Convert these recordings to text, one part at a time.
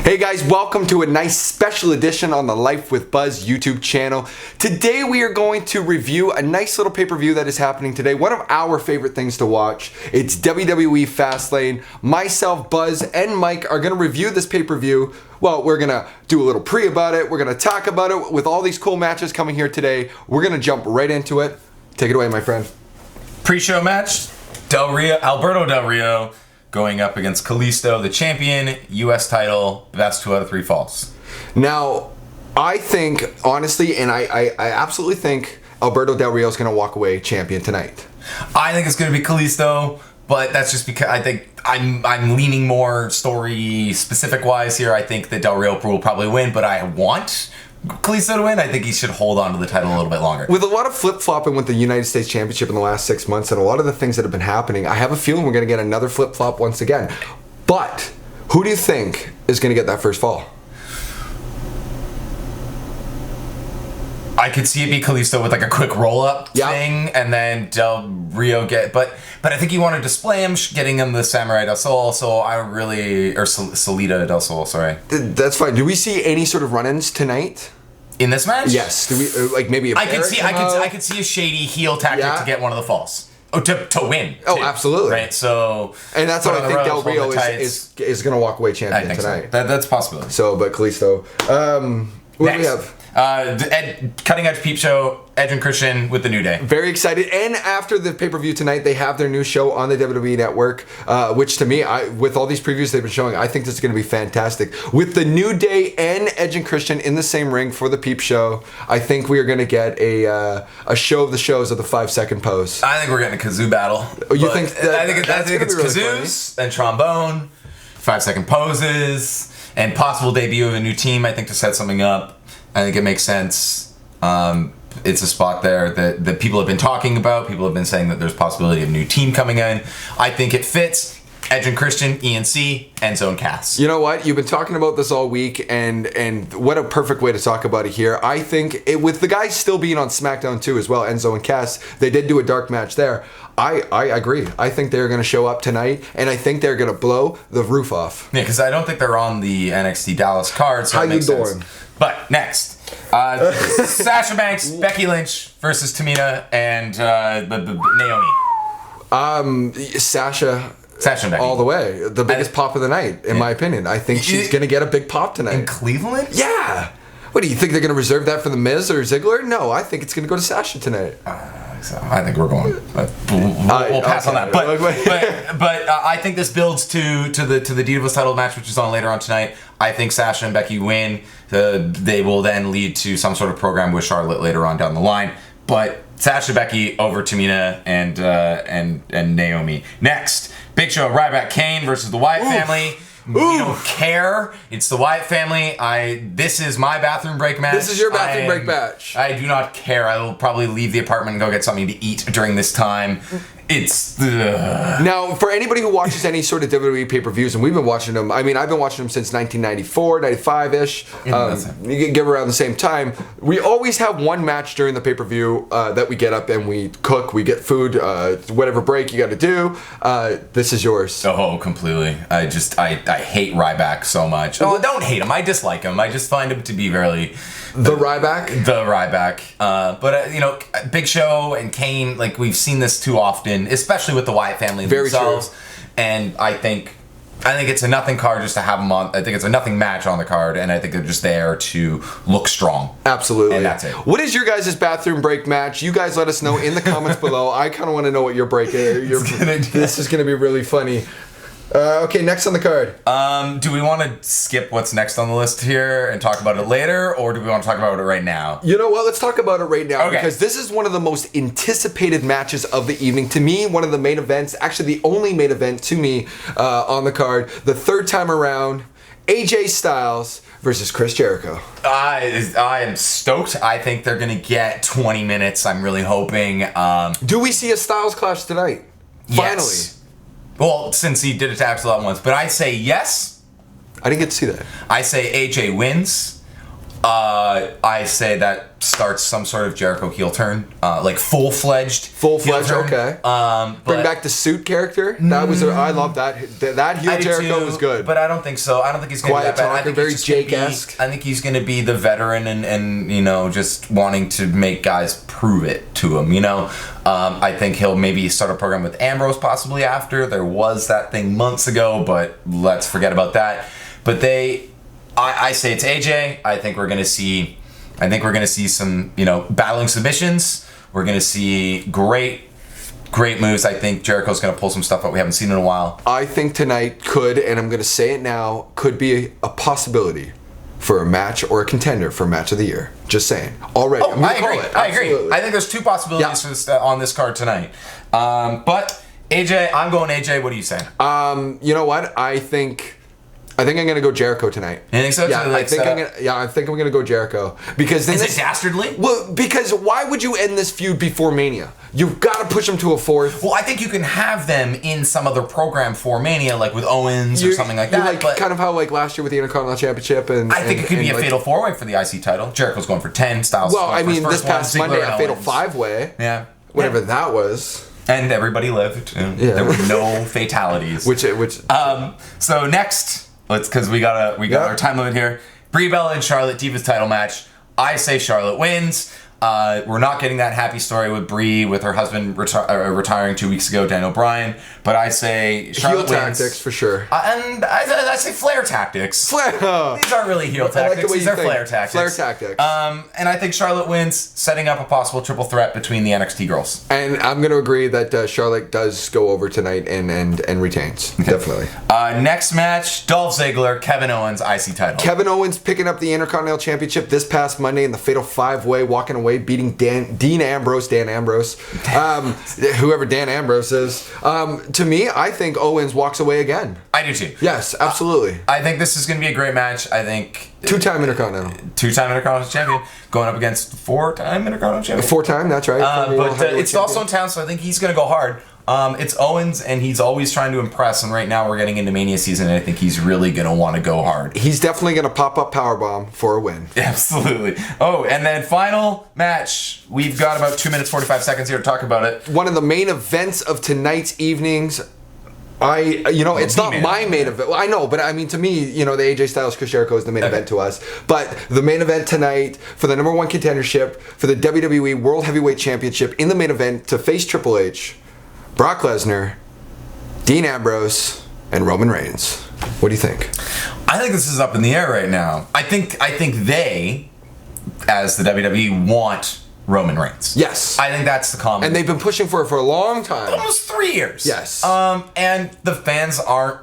Hey guys, welcome to a nice special edition on the Life with Buzz YouTube channel. Today we are going to review a nice little pay-per-view that is happening today. One of our favorite things to watch. It's WWE Fastlane. Myself, Buzz, and Mike are going to review this pay-per-view. Well, we're going to do a little pre about it. We're going to talk about it with all these cool matches coming here today. We're going to jump right into it. Take it away, my friend. Pre-show match, Alberto Del Rio going up against Kalisto, the champion, U.S. title, best 2 out of 3 falls. Now, I think, honestly, and I absolutely think Alberto Del Rio is going to walk away champion tonight. I think it's going to be Kalisto, but that's just because I think I'm leaning more story specific wise here. I think that Del Rio will probably win, but I want Kalisto to win. I think he should hold on to the title a little bit longer. With a lot of flip-flopping with the United States Championship in the last 6 months and a lot of the things that have been happening, I have a feeling we're going to get another flip-flop once again. But who do you think is going to get that first fall? I could see it be Kalisto with like a quick roll-up thing, and then Del Rio but I think you want to display him, getting him the Samurai del Sol, so I really, or Salida del Sol, sorry. That's fine. Do we see any sort of run-ins tonight? In this match? Yes. Do we, like maybe a I could see a shady heel tactic to get one of the falls. Oh, to win. Oh, too, absolutely. Right, so... And that's what I think Del Rio is going to walk away champion tonight. So. That's a possibility. So, but Kalisto. What do we have? Cutting Edge Peep Show, Edge and Christian with the New Day. Very excited. And after the pay-per-view tonight, they have their new show on the WWE Network, which to me, with all these previews they've been showing, I think this is going to be fantastic. With the New Day and Edge and Christian in the same ring for the Peep Show, I think we are going to get a show of the shows of the 5-second pose. I think we're getting a kazoo battle. Oh, you think that? I think it's really kazoos and trombone, 5-second poses, and possible debut of a new team, I think, to set something up. I think it makes sense. It's a spot there that people have been talking about. People have been saying that there's possibility of a new team coming in. I think it fits. Edge and Christian, ENC, Enzo and Cass. You know what? You've been talking about this all week, and what a perfect way to talk about it here. I think, with the guys still being on SmackDown too as well, Enzo and Cass, they did do a dark match there. I agree. I think they're going to show up tonight, and I think they're going to blow the roof off. Yeah, because I don't think they're on the NXT Dallas card, so How it makes you doing? sense. But next, Sasha Banks, Becky Lynch versus Tamina and Naomi. Sasha and Becky. all the way. The biggest pop of the night, in my opinion. I think she's going to get a big pop tonight. In Cleveland? Yeah. What, do you think they're going to reserve that for The Miz or Ziggler? No, I think it's going to go to Sasha tonight. So I think we're going. We'll pass on that. But I think this builds to the Divas title match, which is on later on tonight. I think Sasha and Becky win. They will then lead to some sort of program with Charlotte later on down the line. But Sasha, Becky over Tamina and Naomi. Next, Big Show, Ryback, Kane versus the Wyatt family. We don't care. It's the Wyatt family. This is my bathroom break match. This is your bathroom break match. I do not care. I will probably leave the apartment and go get something to eat during this time. It's Now, for anybody who watches any sort of WWE pay-per-views, and we've been watching them, I mean, I've been watching them since 1994, 95-ish. You give around the same time. We always have one match during the pay-per-view that we get up and we cook, we get food, whatever break you got to do. This is yours. Oh, completely. I hate Ryback so much. Oh, I don't hate him. I dislike him. I just find him to be very... The Ryback? The Ryback. But, Big Show and Kane, like, we've seen this too often, especially with the Wyatt family themselves. True. And I think it's a nothing card just to have them on. I think it's a nothing match on the card, and I think they're just there to look strong. Absolutely. And that's it. What is your guys' bathroom break match? You guys let us know in the comments below. I kind of want to know what your break is. This is going to be really funny. Okay, next on the card. Do we want to skip what's next on the list here and talk about it later, or do we want to talk about it right now? You know what? Let's talk about it right now, because this is one of the most anticipated matches of the evening. To me, one of the main events, actually the only main event to me on the card, the third time around, AJ Styles versus Chris Jericho. I am stoked. I think they're going to get 20 minutes. I'm really hoping. Do we see a Styles clash tonight? Finally. Yes. Well, since he did it to Axel once, but I'd say yes. I didn't get to see that. I say AJ wins. I say that starts some sort of Jericho heel turn, like full-fledged, okay. Bring back the suit character. That was I love that. That heel Jericho was good. But I don't think so. I don't think he's going to be that bad. I think very Jake-esque. I think he's going to be the veteran and just wanting to make guys prove it to him. I think he'll maybe start a program with Ambrose possibly after. There was that thing months ago, but let's forget about that. But I say it's AJ. I think we're gonna see some, battling submissions. We're gonna see great moves. I think Jericho's gonna pull some stuff up we haven't seen in a while. I think tonight could, and I'm gonna say it now, could be a possibility for a match or a contender for match of the year. Just saying. Already. Oh, I agree. I think there's two possibilities for this, on this card tonight. But AJ, I'm going AJ. What are you saying? You know what? I think I'm gonna go Jericho tonight. You think so? Yeah, I think I'm gonna go Jericho because then is it dastardly? Well, because why would you end this feud before Mania? You've got to push them to a fourth. Well, I think you can have them in some other program for Mania, like with Owens or something like that. But kind of how last year with the Intercontinental Championship, and I think it could be a fatal 4-way for the IC title. Jericho's going for 10. Styles. Well, I mean, this past Monday, a fatal 5-way. Yeah. Whatever that was. And everybody lived. Yeah. There were no fatalities. Which. So next. Because we got our time limit here. Brie Bella and Charlotte Divas title match. I say Charlotte wins. We're not getting that happy story with Brie with her husband retiring 2 weeks ago, Dan O'Brien. But I say Charlotte heel wins. tactics for sure. And I say Flair tactics. These aren't really heel tactics. These are Flair tactics. Flair tactics. And I think Charlotte wins, setting up a possible triple threat between the NXT girls. And I'm going to agree that Charlotte does go over tonight and retains. Okay. Definitely. Next match, Dolph Ziggler, Kevin Owens, IC title. Kevin Owens picking up the Intercontinental Championship this past Monday in the Fatal 5-Way, walking away, beating Dan Ambrose, whoever Dan Ambrose is. To me, I think Owens walks away again. I do too. Yes, absolutely. I think this is going to be a great match. I think... Two-time Intercontinental champion going up against 4-time Intercontinental champion. 4-time, that's right. But it's also in town, so I think he's going to go hard. It's Owens, and he's always trying to impress, and right now we're getting into Mania season, and I think he's really going to want to go hard. He's definitely going to pop up powerbomb for a win. Absolutely. Oh, and then final match. We've got about 2 minutes, 45 seconds here to talk about it. One of the main events of tonight's evenings. It's not my main event. Well, I know, but I mean, to me, the AJ Styles Chris Jericho is the main event to us. But the main event tonight for the #1 contendership for the WWE World Heavyweight Championship in the main event to face Triple H, Brock Lesnar, Dean Ambrose, and Roman Reigns. What do you think? I think this is up in the air right now. I think they, as the WWE, want Roman Reigns. Yes. I think that's the common. And they've been pushing for it for a long time. Almost 3 years. Yes. And the fans aren't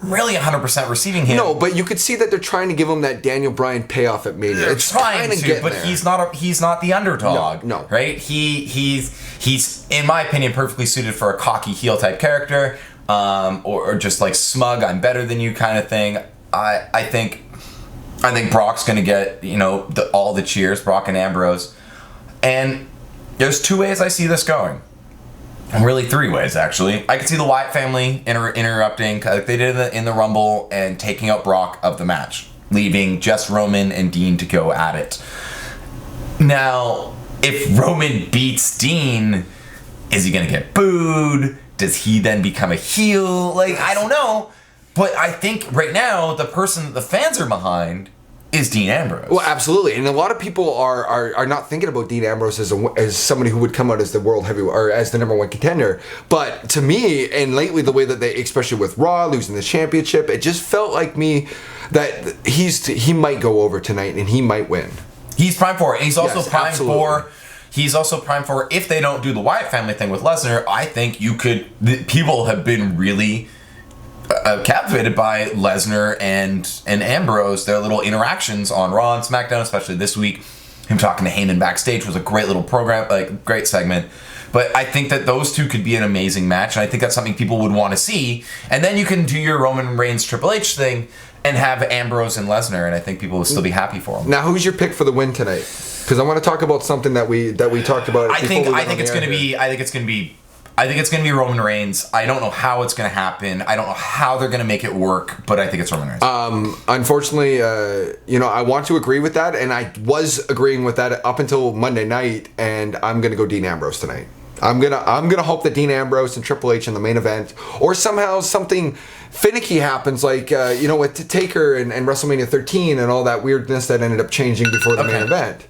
really 100% receiving him. No, but you could see that they're trying to give him that Daniel Bryan payoff at Mania. They're trying to, but there. He's not the underdog. No. Right? He's in my opinion perfectly suited for a cocky heel type character, or just like smug, I'm better than you kind of thing. I think Brock's going to get, all the cheers, Brock and Ambrose. And there's 2 ways I see this going. Really 3 ways, actually. I could see the Wyatt family interrupting, like they did in the Rumble, and taking out Brock of the match, leaving just Roman and Dean to go at it. Now, if Roman beats Dean, is he going to get booed? Does he then become a heel? I don't know. But I think right now, the person that the fans are behind is Dean Ambrose. Well, absolutely, and a lot of people are not thinking about Dean Ambrose as somebody who would come out as the world heavyweight or as the #1 contender. But to me, and lately, the way that they, especially with Raw losing the championship, it just felt like me that he might go over tonight and he might win. He's primed for it. He's also primed absolutely. for. He's also primed for if they don't do the Wyatt family thing with Lesnar. I think people have been really captivated by Lesnar and Ambrose, their little interactions on Raw and SmackDown, especially this week. Him talking to Heyman backstage was a great little program, great segment. But I think that those two could be an amazing match, and I think that's something people would want to see. And then you can do your Roman Reigns Triple H thing and have Ambrose and Lesnar, and I think people would still be happy for them. Now, who's your pick for the win tonight? Because I want to talk about something that we talked about. I think it's going to be I think it's going to be Roman Reigns. I don't know how it's going to happen. I don't know how they're going to make it work, but I think it's Roman Reigns. Unfortunately, I want to agree with that, and I was agreeing with that up until Monday night, and I'm going to go Dean Ambrose tonight. I'm gonna hope that Dean Ambrose and Triple H in the main event, or somehow something finicky happens, like with Taker and WrestleMania 13 and all that weirdness that ended up changing before the main event.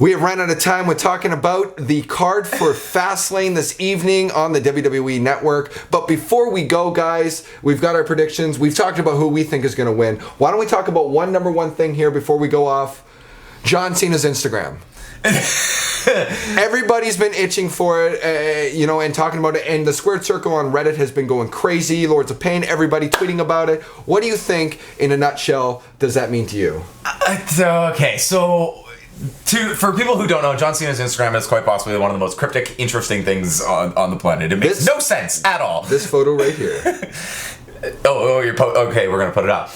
We have run out of time with talking about the card for Fastlane this evening on the WWE Network. But before we go, guys, we've got our predictions. We've talked about who we think is going to win. Why don't we talk about number one thing here before we go off? John Cena's Instagram. Everybody's been itching for it, and talking about it. And the Squared Circle on Reddit has been going crazy. Lords of Pain, everybody tweeting about it. What do you think, in a nutshell, does that mean to you? For people who don't know, John Cena's Instagram is quite possibly one of the most cryptic, interesting things on the planet. It makes no sense at all. This photo right here. Okay, we're gonna put it up.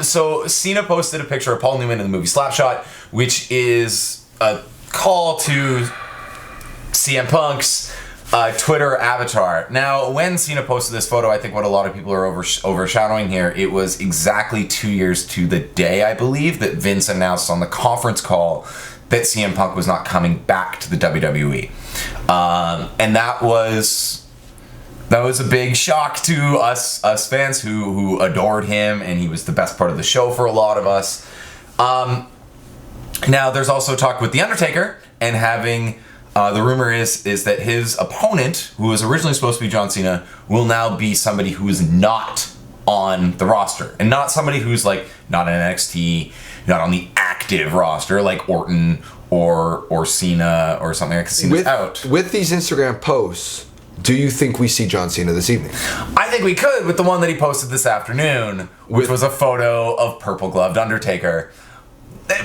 So Cena posted a picture of Paul Newman in the movie Slapshot, which is a call to CM Punk's Twitter avatar. Now, when Cena posted this photo, I think what a lot of people are overshadowing here, it was exactly 2 years to the day, I believe, that Vince announced on the conference call that CM Punk was not coming back to the WWE. And that was a big shock to us fans who adored him, and he was the best part of the show for a lot of us. Now, there's also talk with The Undertaker, and having... the rumor is that his opponent, who was originally supposed to be John Cena, will now be somebody who is not on the roster. And not somebody who's not in NXT, not on the active roster, like Orton or Cena or something like that. Cena's out. With these Instagram posts, do you think we see John Cena this evening? I think we could, with the one that he posted this afternoon, which was a photo of purple gloved Undertaker.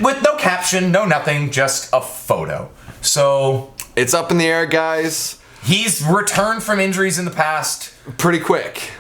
With no caption, no nothing, just a photo. So... it's up in the air, guys. He's returned from injuries in the past. Pretty quick.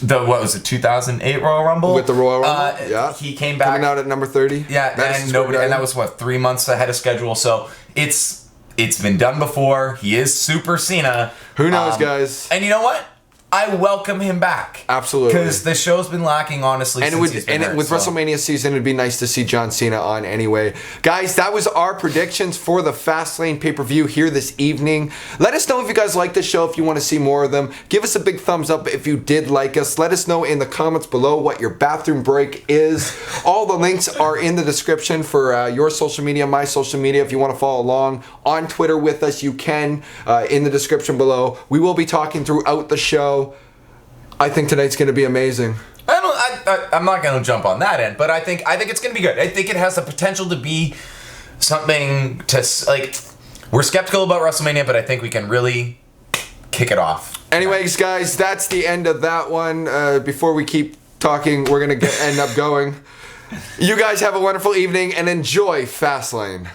2008 Royal Rumble? With the Royal Rumble, yeah. He came back. Coming out at number 30. Yeah, and that was, 3 months ahead of schedule. So it's been done before. He is Super Cena. Who knows, guys? And you know what? I welcome him back. Absolutely. Because the show's been lacking, honestly, since he's been hurt, with WrestleMania season, it'd be nice to see John Cena on anyway. Guys, that was our predictions for the Fastlane pay-per-view here this evening. Let us know if you guys like the show, if you want to see more of them. Give us a big thumbs up if you did like us. Let us know in the comments below what your bathroom break is. All the links are in the description for your social media, my social media. If you want to follow along on Twitter with us, you can in the description below. We will be talking throughout the show. I think tonight's going to be amazing. I'm not going to jump on that end, but I think it's going to be good. I think it has the potential to be something to we're skeptical about WrestleMania, but I think we can really kick it off. Anyways, guys, that's the end of that one. Before we keep talking, we're going to end up going. You guys have a wonderful evening and enjoy Fastlane.